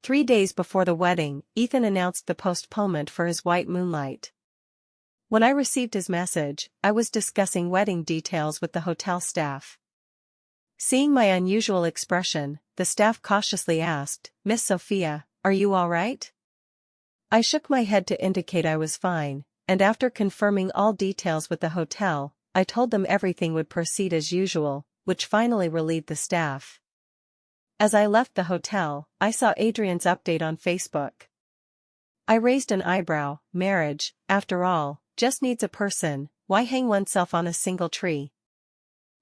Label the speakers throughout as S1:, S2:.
S1: 3 days before the wedding, Ethan announced the postponement for his white moonlight. When I received his message, I was discussing wedding details with the hotel staff. Seeing my unusual expression, the staff cautiously asked, "Miss Sophia, are you all right?" I shook my head to indicate I was fine, and after confirming all details with the hotel, I told them everything would proceed as usual, which finally relieved the staff. As I left the hotel, I saw Adrian's update on Facebook. I raised an eyebrow. Marriage, after all, just needs a person, why hang oneself on a single tree?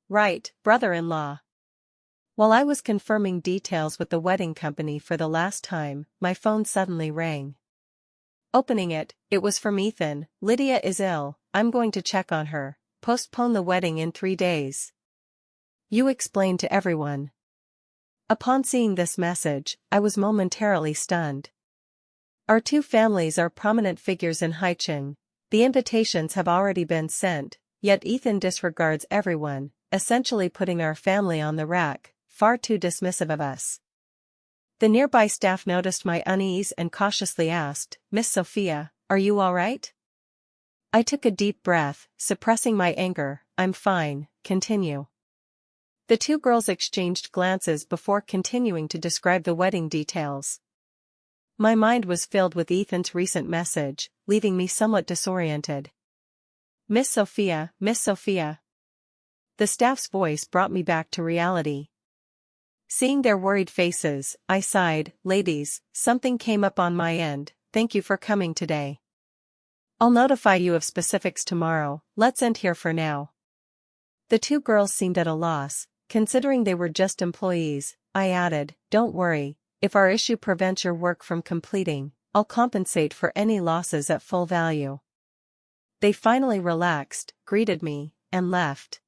S1: Right, brother-in-law. While I was confirming details with the wedding company for the last time, my phone suddenly rang. Opening it, it was from Ethan. "Lydia is ill, I'm going to check on her. Postpone the wedding in 3 days. You explained to everyone." Upon seeing this message, I was momentarily stunned. Our two families are prominent figures in Haicheng. The invitations have already been sent, yet Ethan disregards everyone, essentially putting our family on the rack, far too dismissive of us. The nearby staff noticed my unease and cautiously asked, "Miss Sophia, are you all right?" I took a deep breath, suppressing my anger. "I'm fine, continue." The two girls exchanged glances before continuing to describe the wedding details. My mind was filled with Ethan's recent message, leaving me somewhat disoriented. Miss Sophia." The staff's voice brought me back to reality. Seeing their worried faces, I sighed. "Ladies, something came up on my end, thank you for coming today. I'll notify you of specifics tomorrow, let's end here for now." The two girls seemed at a loss, considering they were just employees. I added, "Don't worry, if our issue prevents your work from completing, I'll compensate for any losses at full value." They finally relaxed, greeted me, and left.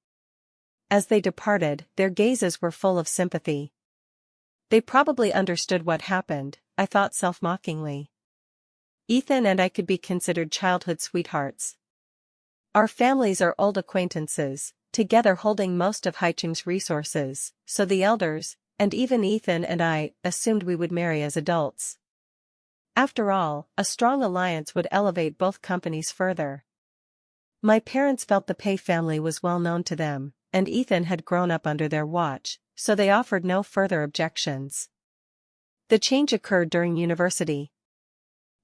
S1: As they departed, their gazes were full of sympathy. They probably understood what happened, I thought self-mockingly. Ethan and I could be considered childhood sweethearts. Our families are old acquaintances, together holding most of Haicheng's resources, so the elders, and even Ethan and I, assumed we would marry as adults. After all, a strong alliance would elevate both companies further. My parents felt the Pei family was well known to them, and Ethan had grown up under their watch, so they offered no further objections. The change occurred during university.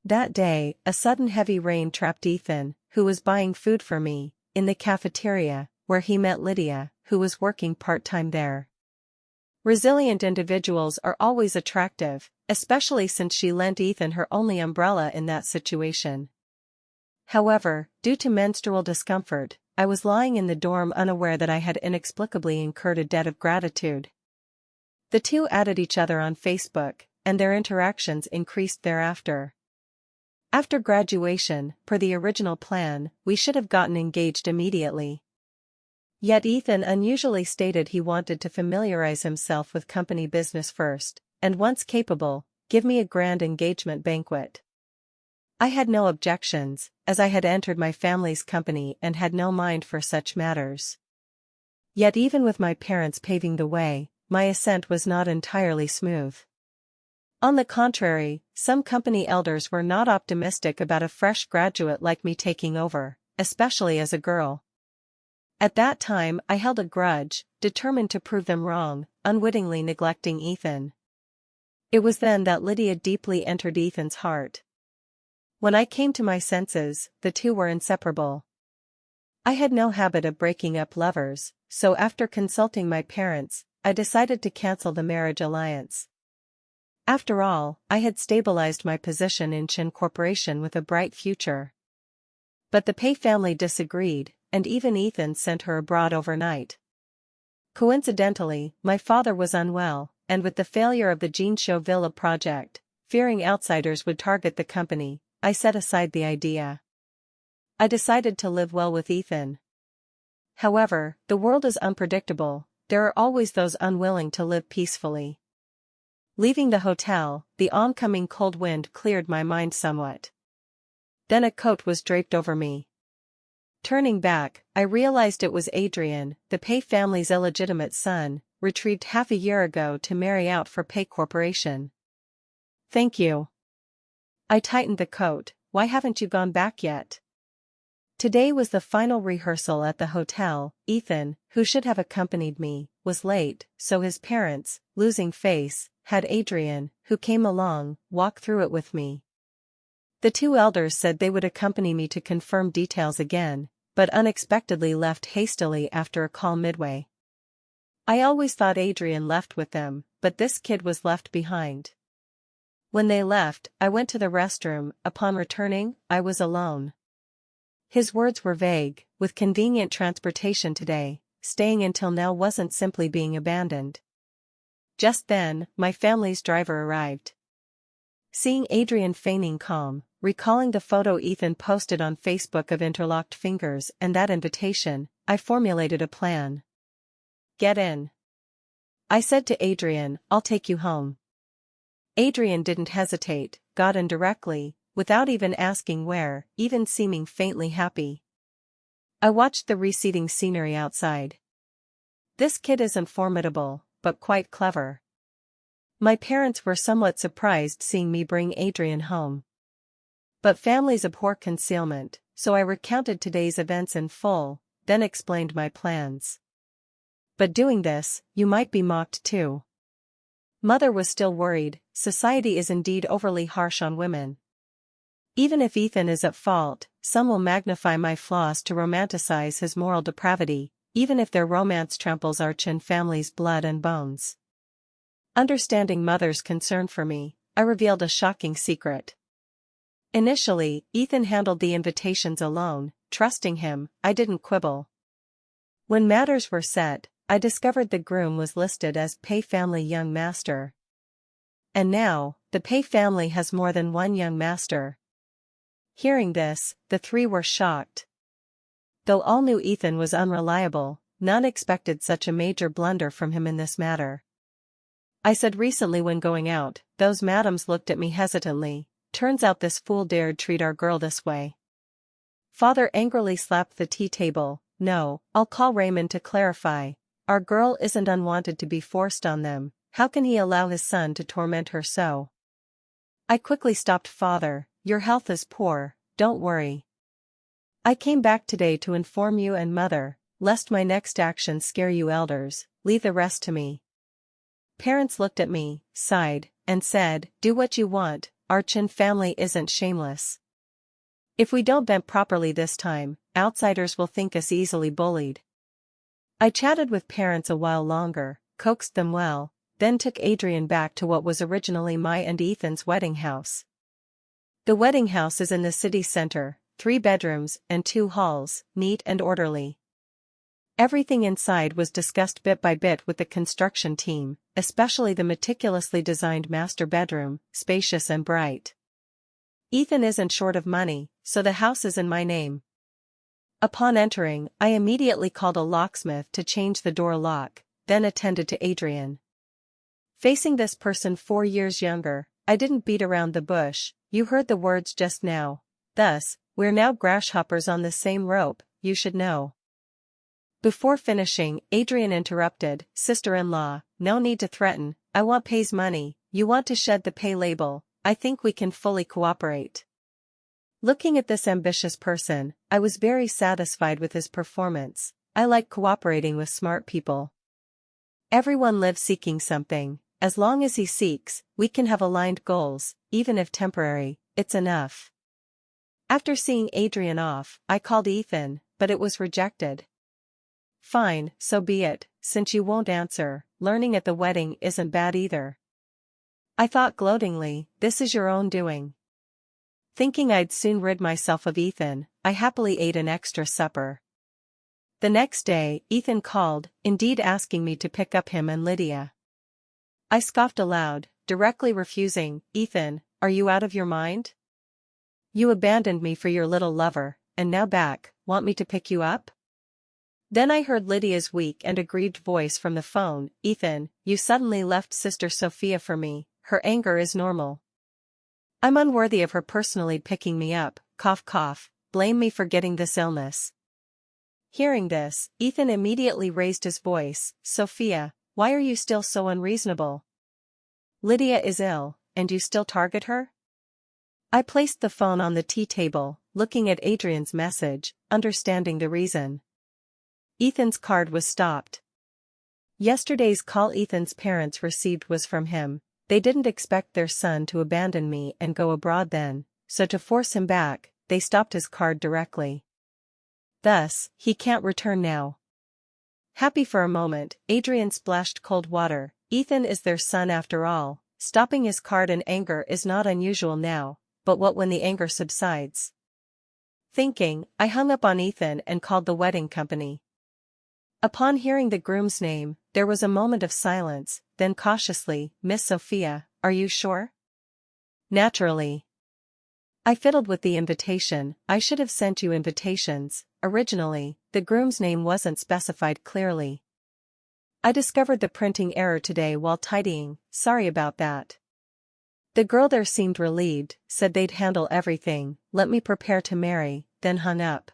S1: That day, a sudden heavy rain trapped Ethan, who was buying food for me, in the cafeteria, where he met Lydia, who was working part-time there. Resilient individuals are always attractive, especially since she lent Ethan her only umbrella in that situation. However, due to menstrual discomfort, I was lying in the dorm unaware that I had inexplicably incurred a debt of gratitude. The two added each other on Facebook, and their interactions increased thereafter. After graduation, per the original plan, we should have gotten engaged immediately. Yet Ethan unusually stated he wanted to familiarize himself with company business first, and once capable, give me a grand engagement banquet. I had no objections, as I had entered my family's company and had no mind for such matters. Yet even with my parents paving the way, my ascent was not entirely smooth. On the contrary, some company elders were not optimistic about a fresh graduate like me taking over, especially as a girl. At that time I held a grudge, determined to prove them wrong, unwittingly neglecting Ethan. It was then that Lydia deeply entered Ethan's heart. When I came to my senses, the two were inseparable. I had no habit of breaking up lovers, so after consulting my parents, I decided to cancel the marriage alliance. After all, I had stabilized my position in Chen Corporation with a bright future. But the Pei family disagreed, and even Ethan sent her abroad overnight. Coincidentally, my father was unwell, and with the failure of the Jinsho Villa project, fearing outsiders would target the company, I set aside the idea. I decided to live well with Ethan. However, the world is unpredictable, there are always those unwilling to live peacefully. Leaving the hotel, the oncoming cold wind cleared my mind somewhat. Then a coat was draped over me. Turning back, I realized it was Adrian, the Pei family's illegitimate son, retrieved half a year ago to marry out for Pei Corporation. Thank you. I tightened the coat. Why haven't you gone back yet? Today was the final rehearsal at the hotel. Ethan, who should have accompanied me, was late, so his parents, losing face, had Adrian, who came along, walk through it with me. The two elders said they would accompany me to confirm details again, but unexpectedly left hastily after a call midway. I always thought Adrian left with them, but this kid was left behind. When they left, I went to the restroom. Upon returning, I was alone. His words were vague. With convenient transportation today, staying until now wasn't simply being abandoned. Just then, my family's driver arrived. Seeing Adrian feigning calm, recalling the photo Ethan posted on Facebook of interlocked fingers and that invitation, I formulated a plan. Get in. I said to Adrian, I'll take you home. Adrian didn't hesitate, got in directly, without even asking where, even seeming faintly happy. I watched the receding scenery outside. This kid isn't formidable, but quite clever. My parents were somewhat surprised seeing me bring Adrian home. But families abhor concealment, so I recounted today's events in full, then explained my plans. But doing this, you might be mocked too. Mother was still worried. Society is indeed overly harsh on women. Even if Ethan is at fault, some will magnify my flaws to romanticize his moral depravity, even if their romance tramples our Chen family's blood and bones. Understanding Mother's concern for me, I revealed a shocking secret. Initially, Ethan handled the invitations alone. Trusting him, I didn't quibble. When matters were set, I discovered the groom was listed as Pei family young master. And now, the Pei family has more than one young master. Hearing this, the three were shocked. Though all knew Ethan was unreliable, none expected such a major blunder from him in this matter. I said recently when going out, those madams looked at me hesitantly. Turns out this fool dared treat our girl this way. Father angrily slapped the tea table. No, I'll call Raymond to clarify. Our girl isn't unwanted to be forced on them. How can he allow his son to torment her so? I quickly stopped Father. Your health is poor, don't worry. I came back today to inform you and Mother, lest my next action scare you elders. Leave the rest to me. Parents looked at me, sighed, and said, do what you want. Our Chen family isn't shameless. If we don't vent properly this time, outsiders will think us easily bullied. I chatted with parents a while longer, coaxed them well, then took Adrian back to what was originally my and Ethan's wedding house. The wedding house is in the city center, 3 bedrooms and 2 halls, neat and orderly. Everything inside was discussed bit by bit with the construction team, especially the meticulously designed master bedroom, spacious and bright. Ethan isn't short of money, so the house is in my name. Upon entering, I immediately called a locksmith to change the door lock, then attended to Adrian. Facing this person 4 years younger, I didn't beat around the bush. You heard the words just now. Thus, we're now grasshoppers on the same rope, you should know. Before finishing, Adrian interrupted, sister-in-law, no need to threaten. I want Pei's money. You want to shed the Pei label. I think we can fully cooperate. Looking at this ambitious person, I was very satisfied with his performance. I like cooperating with smart people. Everyone lives seeking something. As long as he seeks, we can have aligned goals, even if temporary, it's enough. After seeing Adrian off, I called Ethan, but it was rejected. Fine, so be it, since you won't answer, learning at the wedding isn't bad either. I thought gloatingly, this is your own doing. Thinking I'd soon rid myself of Ethan, I happily ate an extra supper. The next day, Ethan called, indeed asking me to pick up him and Lydia. I scoffed aloud, directly refusing. Ethan, are you out of your mind? You abandoned me for your little lover, and now back, want me to pick you up? Then I heard Lydia's weak and aggrieved voice from the phone. Ethan, you suddenly left Sister Sophia for me. Her anger is normal. I'm unworthy of her personally picking me up. Cough cough, blame me for getting this illness. Hearing this, Ethan immediately raised his voice. Sophia, why are you still so unreasonable? Lydia is ill, and you still target her? I placed the phone on the tea table, looking at Adrian's message, understanding the reason. Ethan's card was stopped. Yesterday's call Ethan's parents received was from him. They didn't expect their son to abandon me and go abroad then, so to force him back, they stopped his card directly. Thus, he can't return now. Happy for a moment, Adrian splashed cold water. Ethan is their son after all. Stopping his card in anger is not unusual now, but what when the anger subsides? Thinking, I hung up on Ethan and called the wedding company. Upon hearing the groom's name, there was a moment of silence, then cautiously, Miss Sophia, are you sure? Naturally. I fiddled with the invitation. I should have sent you invitations. Originally, the groom's name wasn't specified clearly. I discovered the printing error today while tidying, sorry about that. The girl there seemed relieved, said they'd handle everything, let me prepare to marry, then hung up.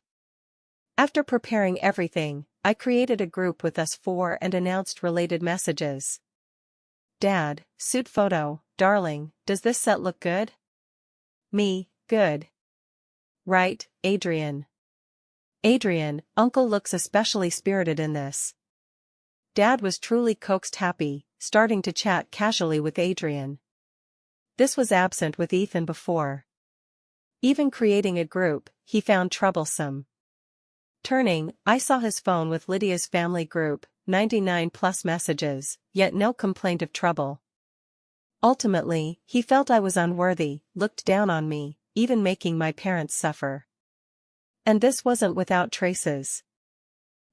S1: After preparing everything, I created a group with us four and announced related messages. Dad, suit photo, darling, does this set look good? Me, good. Right, Adrian. Adrian, Uncle looks especially spirited in this. Dad was truly coaxed happy, starting to chat casually with Adrian. This was absent with Ethan before. Even creating a group, he found troublesome. Turning, I saw his phone with Lydia's family group, 99 plus messages, yet no complaint of trouble. Ultimately, he felt I was unworthy, looked down on me, even making my parents suffer. And this wasn't without traces.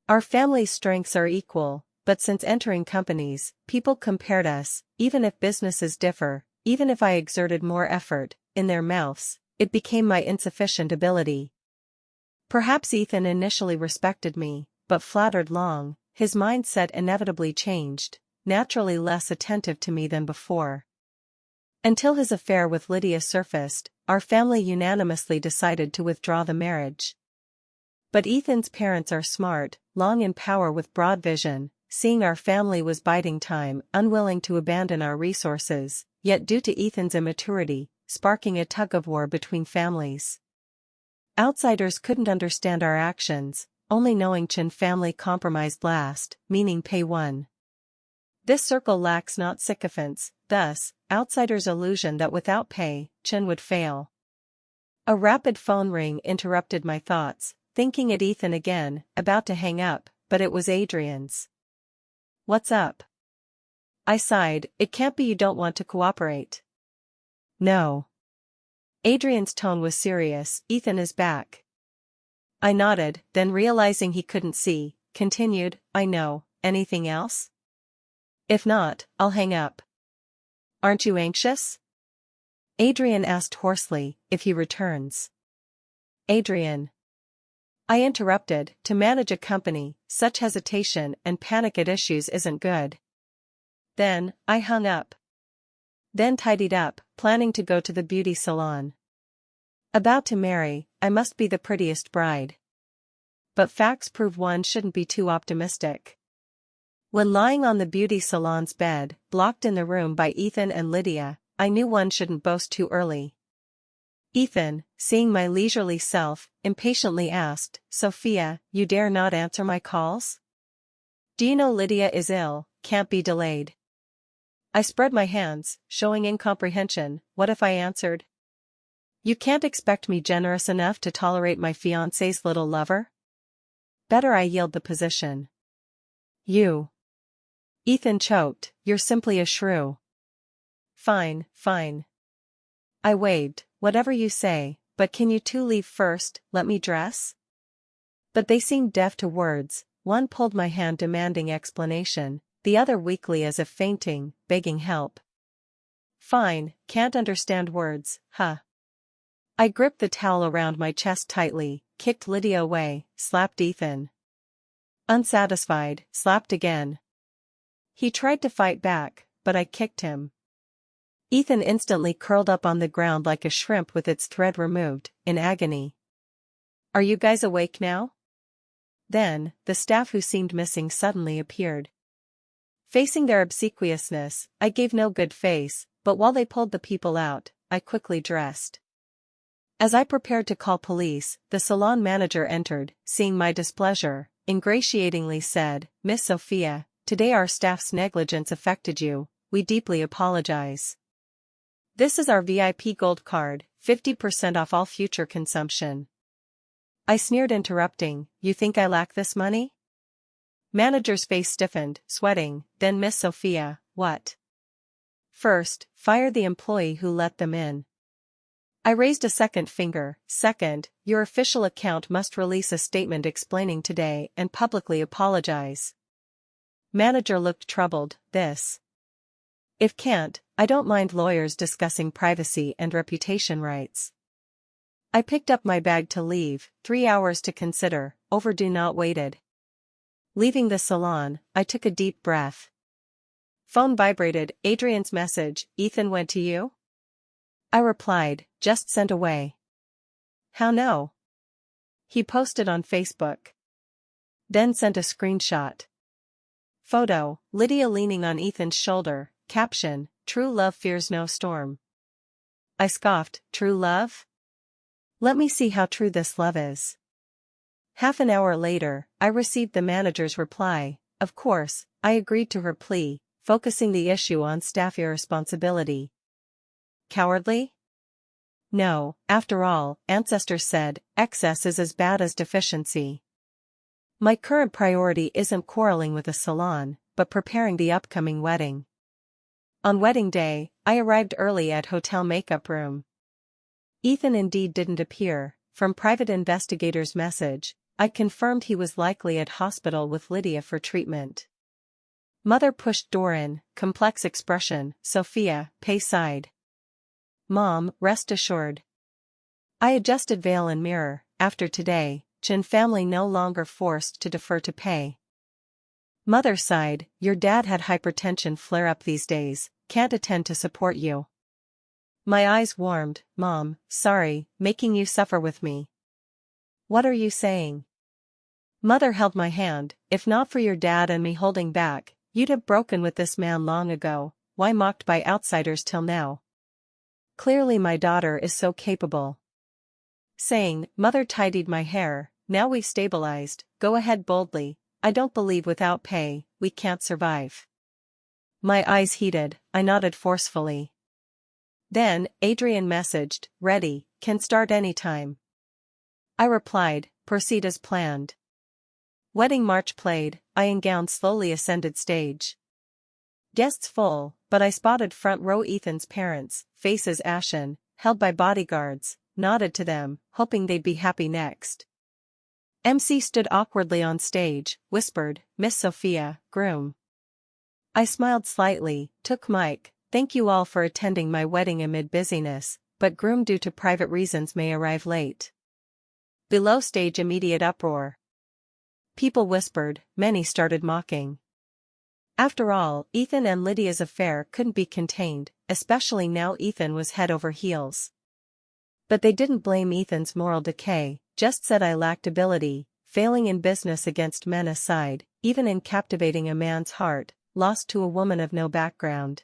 S1: Our family's strengths are equal, but since entering companies, people compared us, even if businesses differ, even if I exerted more effort, in their mouths, it became my insufficient ability. Perhaps Ethan initially respected me, but flattered long, his mindset inevitably changed, naturally less attentive to me than before. Until his affair with Lydia surfaced, our family unanimously decided to withdraw the marriage. But Ethan's parents are smart, long in power with broad vision, seeing our family was biding time, unwilling to abandon our resources, yet due to Ethan's immaturity, sparking a tug-of-war between families. Outsiders couldn't understand our actions, only knowing Chen family compromised last, meaning pay one. This circle lacks not sycophants, thus, outsiders' illusion that without pay, Chen would fail. A rapid phone ring interrupted my thoughts, thinking it Ethan again, about to hang up, but it was Adrian's. What's up? I sighed, it can't be you don't want to cooperate. No. Adrian's tone was serious, Ethan is back. I nodded, then realizing he couldn't see, continued, I know, anything else? If not, I'll hang up. Aren't you anxious? Adrian asked hoarsely, if he returns. Adrian. I interrupted, to manage a company, such hesitation and panic at issues isn't good. Then, I hung up. Then tidied up, planning to go to the beauty salon. About to marry, I must be the prettiest bride. But facts prove one shouldn't be too optimistic. When lying on the beauty salon's bed, blocked in the room by Ethan and Lydia, I knew one shouldn't boast too early. Ethan, seeing my leisurely self, impatiently asked, Sophia, you dare not answer my calls? Do you know Lydia is ill, can't be delayed? I spread my hands, showing incomprehension. What if I answered? You can't expect me generous enough to tolerate my fiancé's little lover? Better I yield the position. You. Ethan choked, you're simply a shrew. Fine, fine. I waved, whatever you say, but can you two leave first, let me dress? But they seemed deaf to words, one pulled my hand demanding explanation, the other weakly as if fainting, begging help. Fine, can't understand words, huh? I gripped the towel around my chest tightly, kicked Lydia away, slapped Ethan. Unsatisfied, slapped again. He tried to fight back, but I kicked him. Ethan instantly curled up on the ground like a shrimp with its thread removed, in agony. Are you guys awake now? Then, the staff who seemed missing suddenly appeared. Facing their obsequiousness, I gave no good face, but while they pulled the people out, I quickly dressed. As I prepared to call police, the salon manager entered, seeing my displeasure, ingratiatingly said, "Miss Sophia, today our staff's negligence affected you, we deeply apologize. This is our VIP Gold card, 50% off all future consumption." I sneered, interrupting, "You think I lack this money?" Manager's face stiffened, sweating. "Then Miss Sophia, what? First, fire the employee who let them in." I raised a second finger. "Second, your official account must release a statement explaining today and publicly apologize." Manager looked troubled. "This. If can't, I don't mind lawyers discussing privacy and reputation rights." I picked up my bag to leave. 3 hours to consider, overdue not waited. Leaving the salon, I took a deep breath. Phone vibrated. Adrian's message, "Ethan went to you?" I replied, "Just sent away." "How no?" "He posted on Facebook." Then sent a screenshot. Photo, Lydia leaning on Ethan's shoulder, caption, "True love fears no storm." I scoffed, "True love? Let me see how true this love is." Half an hour later, I received the manager's reply. Of course, I agreed to her plea, focusing the issue on staff irresponsibility. Cowardly? No, after all, ancestors said, excess is as bad as deficiency. My current priority isn't quarreling with a salon, but preparing the upcoming wedding. On wedding day, I arrived early at hotel makeup room. Ethan indeed didn't appear. From private investigator's message, I confirmed he was likely at hospital with Lydia for treatment. Mother pushed door in, complex expression, "Sophia, pay side." "Mom, rest assured." I adjusted veil and mirror. After today, Chen family no longer forced to defer to pay. Mother sighed, "Your dad had hypertension flare up these days, can't attend to support you." My eyes warmed. "Mom, sorry, making you suffer with me." "What are you saying?" Mother held my hand. "If not for your dad and me holding back, you'd have broken with this man long ago. Why mocked by outsiders till now? Clearly my daughter is so capable." Saying, Mother tidied my hair. "Now we've stabilized, go ahead boldly. I don't believe without pay, we can't survive." My eyes heated, I nodded forcefully. Then, Adrian messaged, "Ready, can start anytime." I replied, "Proceed as planned." Wedding march played, I in gown slowly ascended stage. Guests full, but I spotted front row Ethan's parents, faces ashen, held by bodyguards, nodded to them, hoping they'd be happy next. MC stood awkwardly on stage, whispered, "Miss Sophia, groom." I smiled slightly, took mic, "Thank you all for attending my wedding amid busyness, but groom due to private reasons may arrive late." Below stage immediate uproar. People whispered, many started mocking. After all, Ethan and Lydia's affair couldn't be contained, especially now Ethan was head over heels. But they didn't blame Ethan's moral decay, just said I lacked ability, failing in business against men aside, even in captivating a man's heart, lost to a woman of no background.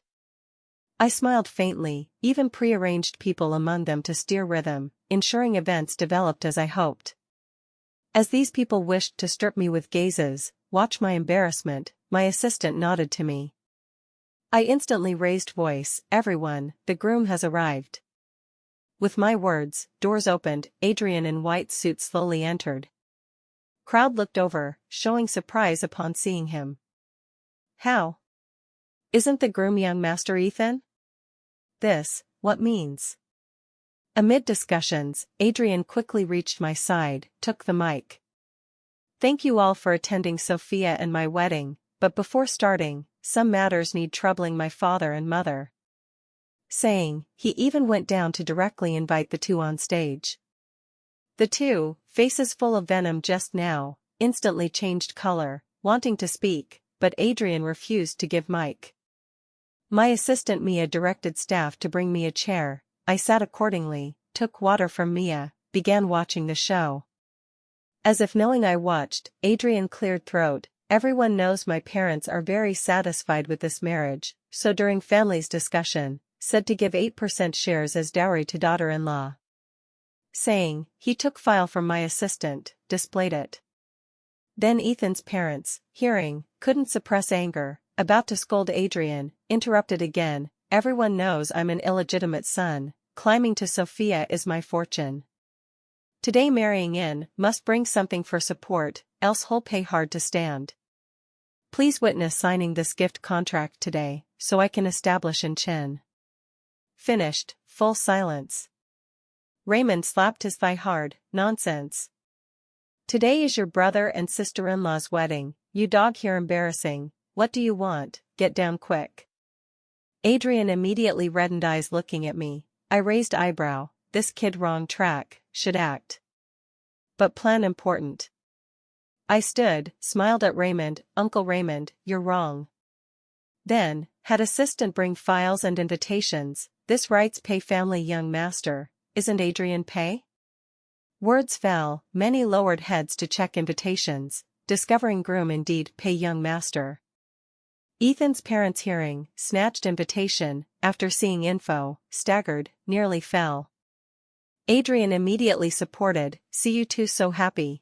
S1: I smiled faintly, even prearranged people among them to steer rhythm, ensuring events developed as I hoped. As these people wished to strip me with gazes, watch my embarrassment, my assistant nodded to me. I instantly raised voice, "Everyone, the groom has arrived." With my words, doors opened, Adrian in white suit slowly entered. Crowd looked over, showing surprise upon seeing him. "How? Isn't the groom young Master Ethan?" "This, what means?" Amid discussions, Adrian quickly reached my side, took the mic. "Thank you all for attending Sophia and my wedding, but before starting, some matters need troubling my father and mother." Saying, he even went down to directly invite the two on stage. The two, faces full of venom just now, instantly changed color, wanting to speak, but Adrian refused to give mic. My assistant Mia directed staff to bring me a chair. I sat accordingly, took water from Mia, began watching the show. As if knowing I watched, Adrian cleared throat, everyone knows my parents are very satisfied with this marriage, so during family's discussion, said to give 8% shares as dowry to daughter-in-law. Saying, he took file from my assistant, displayed it. Then Ethan's parents, hearing, couldn't suppress anger, about to scold Adrian, interrupted again, everyone knows I'm an illegitimate son, climbing to Sophia is my fortune. Today marrying in, must bring something for support, else who'll pay hard to stand. Please witness signing this gift contract today, so I can establish in Chen. Finished, full silence. Raymond slapped his thigh hard, nonsense. Today is your brother and sister-in-law's wedding, you dog here embarrassing, what do you want, get down quick. Adrian immediately reddened eyes looking at me, I raised eyebrow, this kid wrong track, should act. But plan important. I stood, smiled at Raymond, Uncle Raymond, you're wrong. Then, had assistant bring files and invitations, this writes pay family young master, isn't Adrian pay? Words fell, many lowered heads to check invitations, discovering groom indeed pay young master. Ethan's parents hearing, snatched invitation, after seeing info, staggered, nearly fell. Adrian immediately supported, see you two so happy.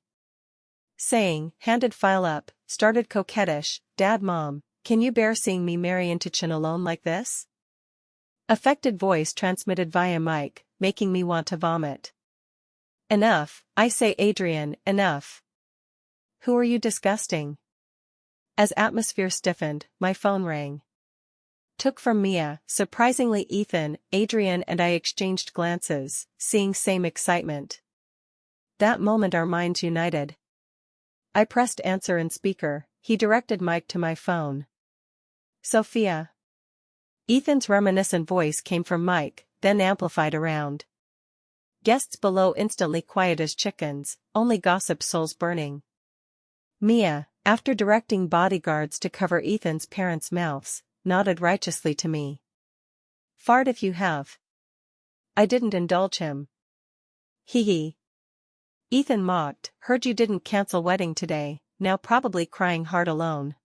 S1: Saying, handed file up, started coquettish, Dad Mom, can you bear seeing me marry into Chen alone like this? Affected voice transmitted via mic, making me want to vomit. Enough, I say Adrian, enough. Who are you disgusting? As atmosphere stiffened, my phone rang. Took from Mia, surprisingly Ethan, Adrian and I exchanged glances, seeing same excitement. That moment our minds united. I pressed answer in speaker, he directed mic to my phone. Sophia. Ethan's reminiscent voice came from mic, then amplified around. Guests below instantly quiet as chickens, only gossip souls burning. Mia, after directing bodyguards to cover Ethan's parents' mouths, nodded righteously to me. Fart if you have. I didn't indulge him. Hee hee. Ethan mocked, heard you didn't cancel wedding today, now probably crying hard alone.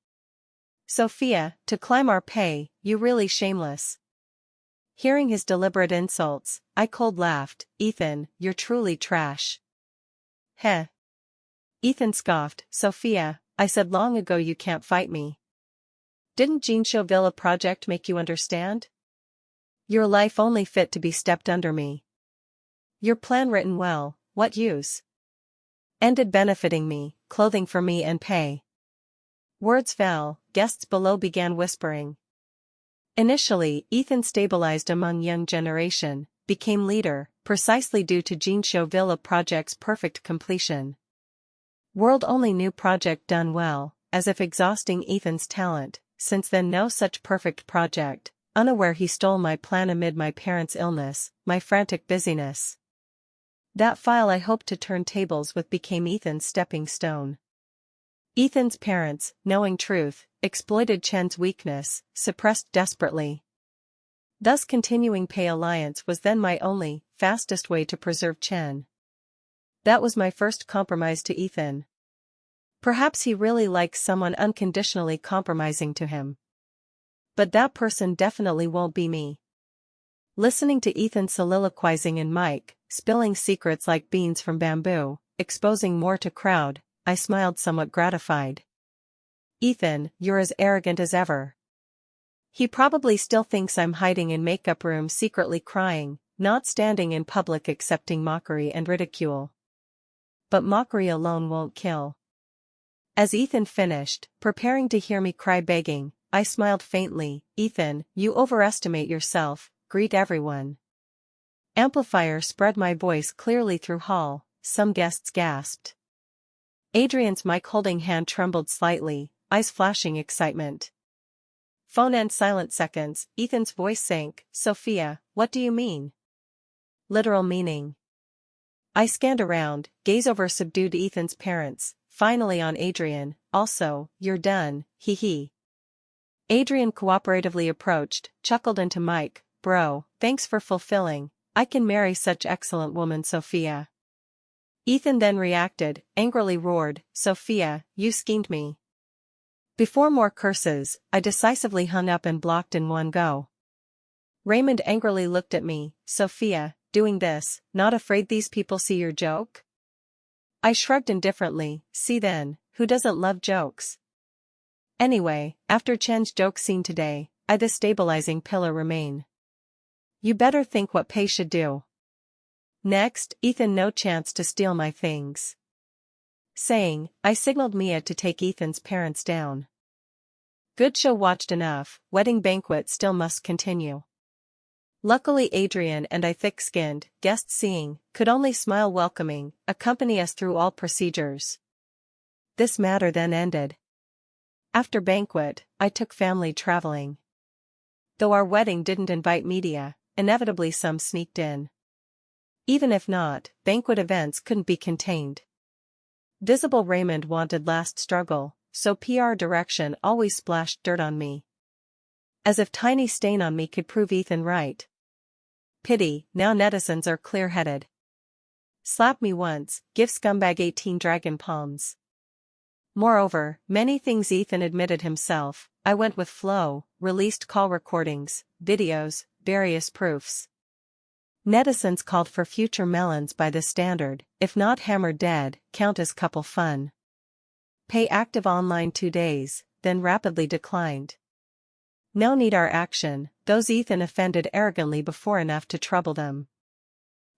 S1: Sophia, to climb our pay, you really shameless. Hearing his deliberate insults, I cold laughed, Ethan, you're truly trash. Heh. Ethan scoffed, Sophia, I said long ago you can't fight me. Didn't Jinsho Villa project make you understand? Your life only fit to be stepped under me. Your plan written well, what use? Ended benefiting me, clothing for me and pay. Words fell, guests below began whispering. Initially, Ethan stabilized among young generation, became leader, precisely due to Jinsho Villa project's perfect completion. World only knew project done well, as if exhausting Ethan's talent, since then no such perfect project, unaware he stole my plan amid my parents' illness, my frantic busyness. That file I hoped to turn tables with became Ethan's stepping stone. Ethan's parents, knowing truth, exploited Chen's weakness, suppressed desperately. Thus continuing pay alliance was then my only, fastest way to preserve Chen. That was my first compromise to Ethan. Perhaps he really likes someone unconditionally compromising to him. But that person definitely won't be me. Listening to Ethan soliloquizing in mic, spilling secrets like beans from bamboo, exposing more to crowd, I smiled somewhat gratified. Ethan, you're as arrogant as ever. He probably still thinks I'm hiding in makeup room secretly crying, not standing in public accepting mockery and ridicule. But mockery alone won't kill. As Ethan finished, preparing to hear me cry begging, I smiled faintly, Ethan, you overestimate yourself, greet everyone. Amplifier spread my voice clearly through hall, some guests gasped. Adrian's mic-holding hand trembled slightly, eyes flashing excitement. Phone end silent seconds, Ethan's voice sank, Sophia, what do you mean? Literal meaning. I scanned around, gaze over subdued Ethan's parents, finally on Adrian, also, you're done, hee hee. Adrian cooperatively approached, chuckled into mic, bro, thanks for fulfilling, I can marry such excellent woman Sophia. Ethan then reacted, angrily roared, Sophia, you schemed me. Before more curses, I decisively hung up and blocked in one go. Raymond angrily looked at me. Sophia, doing this, not afraid these people see your joke? I shrugged indifferently. See then, who doesn't love jokes? Anyway, after Chen's joke scene today, I the stabilizing pillar remain. You better think what Pei should do. Next, Ethan no chance to steal my things. Saying, I signaled Mia to take Ethan's parents down. Good show watched enough, wedding banquet still must continue. Luckily Adrian and I thick-skinned, guest seeing, could only smile welcoming, accompany us through all procedures. This matter then ended. After banquet, I took family traveling. Though our wedding didn't invite media, inevitably some sneaked in. Even if not, banquet events couldn't be contained. Visible Raymond wanted last struggle, so PR direction always splashed dirt on me. As if tiny stain on me could prove Ethan right. Pity, now netizens are clear-headed. Slap me once, give scumbag 18 dragon palms. Moreover, many things Ethan admitted himself, I went with flow, released call recordings, videos, various proofs. Netizens called for future melons by the standard, if not hammered dead, count as couple fun. Pay active online 2 days, then rapidly declined. No need our action, those Ethan offended arrogantly before enough to trouble them.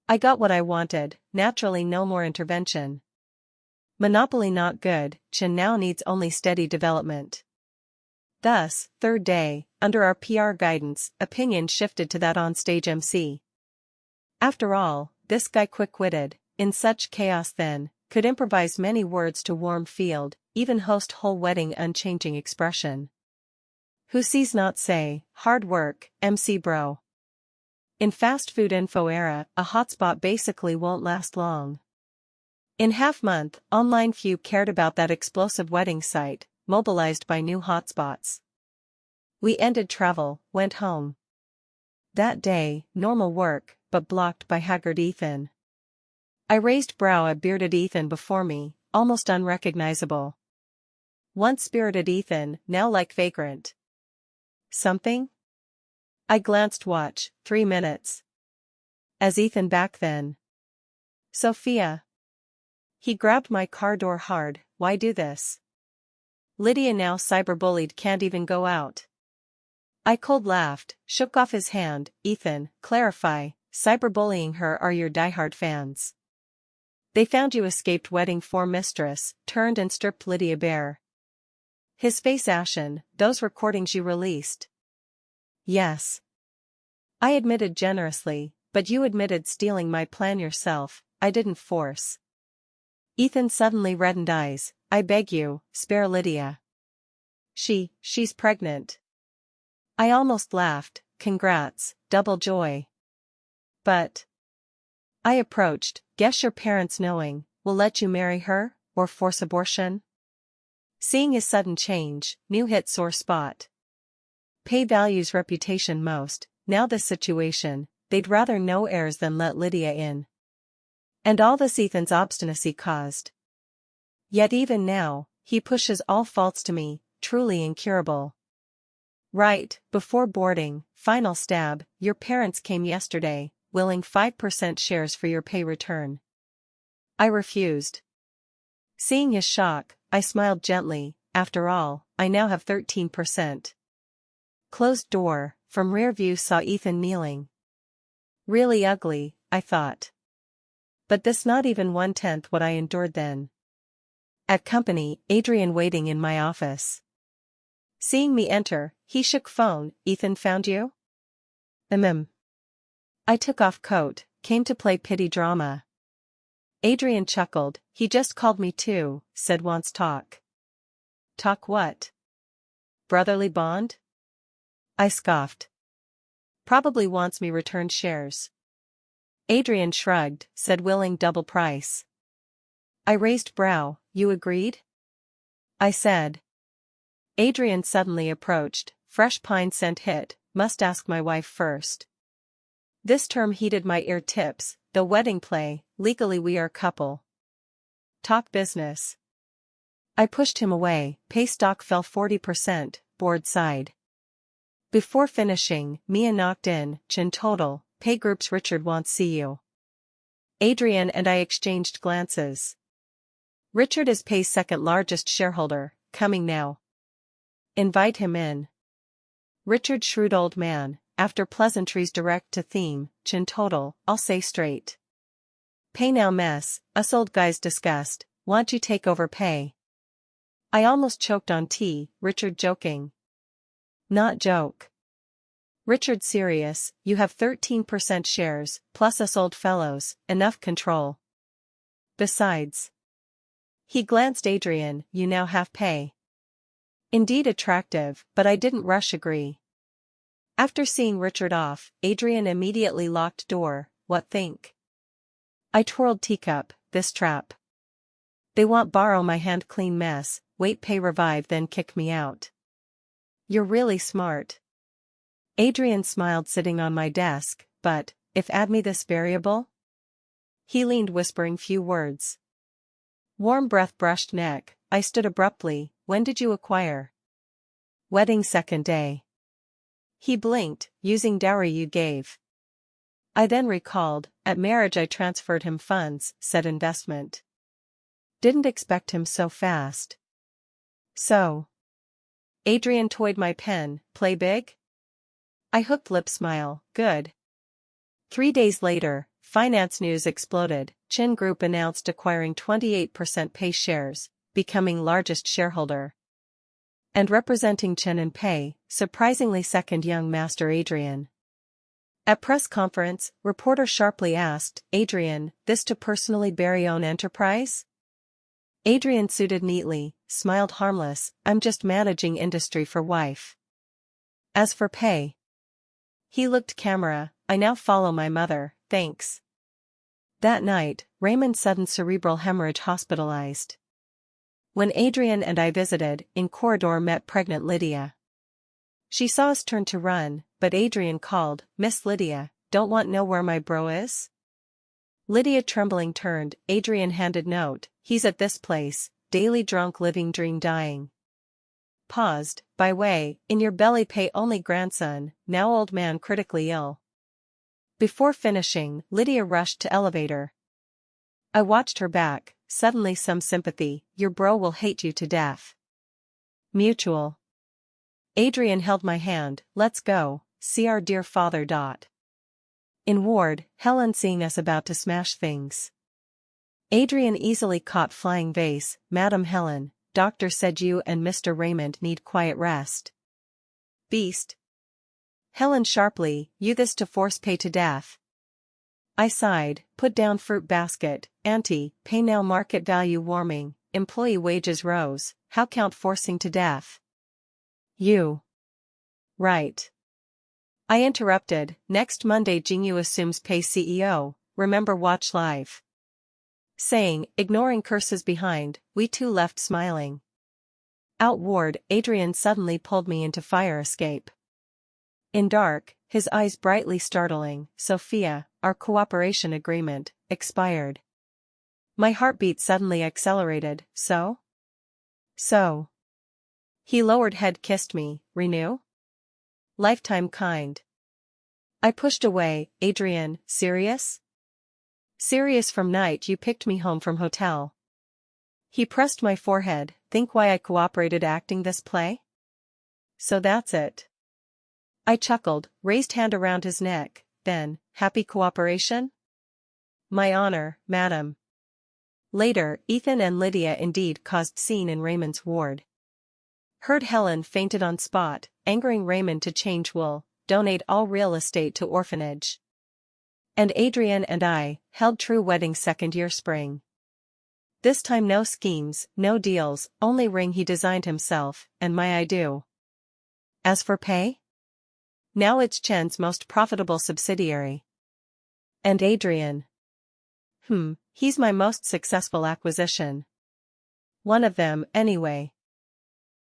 S1: I got what I wanted, naturally no more intervention. Monopoly not good, Chen now needs only steady development. Thus, third day, under our PR guidance, opinion shifted to that on-stage MC. After all, this guy quick-witted, in such chaos then, could improvise many words to warm field, even host whole wedding unchanging expression. Who sees not say, hard work, MC bro. In fast food info era, a hotspot basically won't last long. In half-month, online few cared about that explosive wedding site, mobilized by new hotspots. We ended travel, went home. That day, normal work, but blocked by haggard Ethan. I raised brow at bearded Ethan before me, almost unrecognizable. Once spirited Ethan, now like vagrant. Something? I glanced watch, 3 minutes. As Ethan back then. Sophia. He grabbed my car door hard, why do this? Lydia now cyberbullied can't even go out. I cold laughed, shook off his hand. Ethan, clarify, cyberbullying her are your diehard fans. They found you escaped wedding for mistress, turned and stripped Lydia bare. His face ashen, those recordings you released. Yes. I admitted generously, but you admitted stealing my plan yourself, I didn't force. Ethan suddenly reddened eyes, I beg you, spare Lydia. She's pregnant. I almost laughed, congrats, double joy. But. I approached, guess your parents knowing, will let you marry her, or force abortion? Seeing his sudden change, new hit sore spot. Pay values reputation most, now this situation, they'd rather no heirs than let Lydia in. And all this Ethan's obstinacy caused. Yet even now, he pushes all faults to me, truly incurable. Right, before boarding, final stab, your parents came yesterday, willing 5% shares for your pay return. I refused. Seeing his shock, I smiled gently, after all, I now have 13%. Closed door, from rear view saw Ethan kneeling. Really ugly, I thought. But this not even 1/10 what I endured then. At company, Adrian waiting in my office. Seeing me enter, he shook phone, Ethan found you? I took off coat, came to play pity drama. Adrian chuckled, he just called me too, said wants talk. Talk what? Brotherly bond? I scoffed. Probably wants me returned shares. Adrian shrugged, said willing double price. I raised brow, you agreed? I said. Adrian suddenly approached, fresh pine scent hit, must ask my wife first. This term heated my ear tips, though wedding play, legally we are couple. Talk business. I pushed him away, pay stock fell 40%, board sighed. Before finishing, Mia knocked in, Chin total, pay groups Richard wants see you. Adrian and I exchanged glances. Richard is Pay's second largest shareholder, coming now. Invite him in. Richard shrewd old man, after pleasantries direct to theme, Chin total, I'll say straight. Pay now mess, us old guys discussed, want you take over Pay. I almost choked on tea, Richard joking. Not joke. Richard serious, you have 13% shares, plus us old fellows, enough control. Besides. He glanced Adrian, you now have Pay. Indeed attractive, but I didn't rush agree. After seeing Richard off, Adrian immediately locked door, what think? I twirled teacup, this trap. They want borrow my hand clean mess, wait Pay revive then kick me out. You're really smart. Adrian smiled sitting on my desk, but, if add me this variable? He leaned whispering few words. Warm breath brushed neck, I stood abruptly, when did you acquire? Wedding second day. He blinked, using dowry you gave. I then recalled, at marriage I transferred him funds, said investment. Didn't expect him so fast. So. Adrian toyed my pen, play big? I hooked lip smile, good. 3 days later, finance news exploded, Chin Group announced acquiring 28% Pay shares, becoming largest shareholder. And representing Chin and Pay, surprisingly second young master Adrian. At press conference, reporter sharply asked, Adrian, this to personally bury own enterprise? Adrian suited neatly, smiled harmless, I'm just managing industry for wife. As for Pay. He looked camera, I now follow my mother, thanks. That night, Raymond sudden cerebral hemorrhage hospitalized. When Adrian and I visited, in corridor met pregnant Lydia. She saw us turn to run, but Adrian called, Miss Lydia, don't want know where my bro is? Lydia trembling turned, Adrian handed note, he's at this place, daily drunk living dream dying. Paused, by way, in your belly Pay only grandson, now old man critically ill. Before finishing, Lydia rushed to elevator. I watched her back, suddenly some sympathy, your bro will hate you to death. Mutual. Adrian held my hand, let's go, see our dear father. In ward, Helen seeing us about to smash things. Adrian easily caught flying vase, Madam Helen, doctor said you and Mr. Raymond need quiet rest. Beast. Helen sharply, you this to force Pay to death. I sighed, put down fruit basket, auntie, Pay now market value warming, employee wages rose, how count forcing to death? You. Right. I interrupted, next Monday Jingyu assumes Pay CEO, remember watch live. Saying, ignoring curses behind, we two left smiling. Out ward, Adrian suddenly pulled me into fire escape. In dark, his eyes brightly startling, Sophia, our cooperation agreement, expired. My heartbeat suddenly accelerated, so? So. He lowered head kissed me, renew? Lifetime kind. I pushed away, Adrian, serious? Serious from night you picked me home from hotel. He pressed my forehead, think why I cooperated acting this play? So that's it. I chuckled, raised hand around his neck, then, happy cooperation? My honor, madam. Later, Ethan and Lydia indeed caused scene in Raymond's ward. Heard Helen fainted on spot, angering Raymond to change will, donate all real estate to orphanage. And Adrian and I, held true wedding second year spring. This time no schemes, no deals, only ring he designed himself, and my I do. As for Pay? Now it's Chen's most profitable subsidiary. And Adrian? He's my most successful acquisition. One of them, anyway.